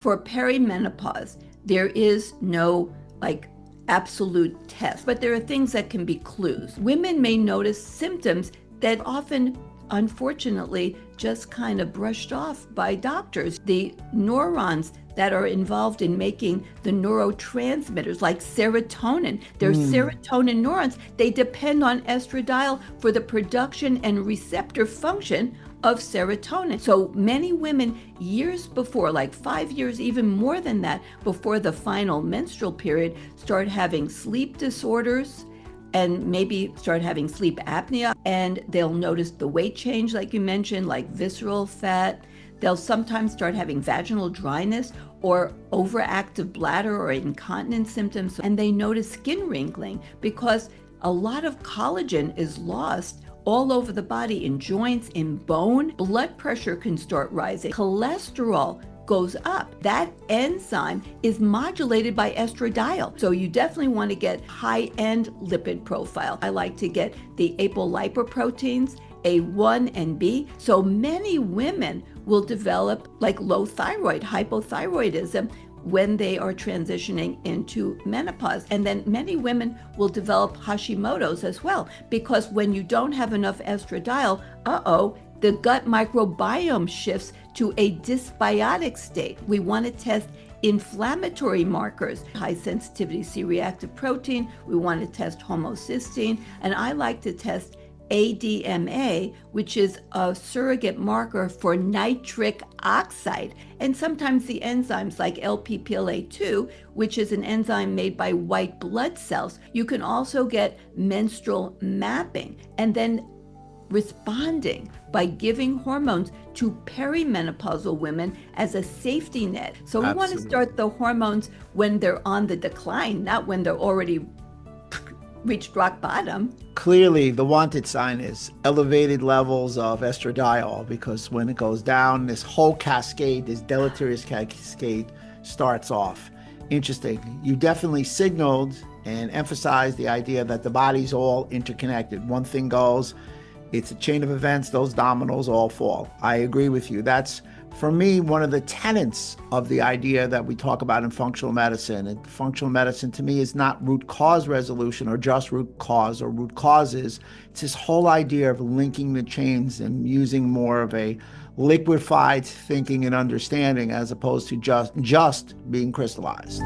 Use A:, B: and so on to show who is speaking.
A: For perimenopause, there is no absolute test, but there are things that can be clues. Women may notice symptoms that often, unfortunately, just kind of brushed off by doctors. The neurons that are involved in making the neurotransmitters like serotonin, they're serotonin neurons, they depend on estradiol for the production and receptor function of serotonin. So many women years before, like 5 years, even more than that, before the final menstrual period, start having sleep disorders and maybe start having sleep apnea, and they'll notice the weight change, like you mentioned, like visceral fat. They'll sometimes start having vaginal dryness or overactive bladder or incontinence symptoms, and they notice skin wrinkling because a lot of collagen is lost all over the body, in joints, in bone. Blood pressure can start rising. Cholesterol goes up. That enzyme is modulated by estradiol. So you definitely want to get high-end lipid profile. I like to get the apolipoproteins, A1 and B. So many women will develop low thyroid, hypothyroidism, when they are transitioning into menopause. And then many women will develop Hashimoto's as well, because when you don't have enough estradiol, the gut microbiome shifts to a dysbiotic state. We want to test inflammatory markers, high sensitivity C-reactive protein. We want to test homocysteine, and I like to test ADMA, which is a surrogate marker for nitric oxide, and sometimes the enzymes like LPPLA2, which is an enzyme made by white blood cells. You can also get menstrual mapping and then responding by giving hormones to perimenopausal women as a safety net. So we want to start the hormones when they're on the decline, not when they're already reached rock bottom.
B: Clearly, the wanted sign is elevated levels of estradiol, because when it goes down, this whole cascade, this deleterious cascade starts off. Interesting. You definitely signaled and emphasized the idea that the body's all interconnected. One thing goes, it's a chain of events, those dominoes all fall. I agree with you. That's, for me, one of the tenets of the idea that we talk about in functional medicine. And functional medicine, to me, is not root cause resolution or just root cause or root causes. It's this whole idea of linking the chains and using more of a liquefied thinking and understanding as opposed to just being crystallized.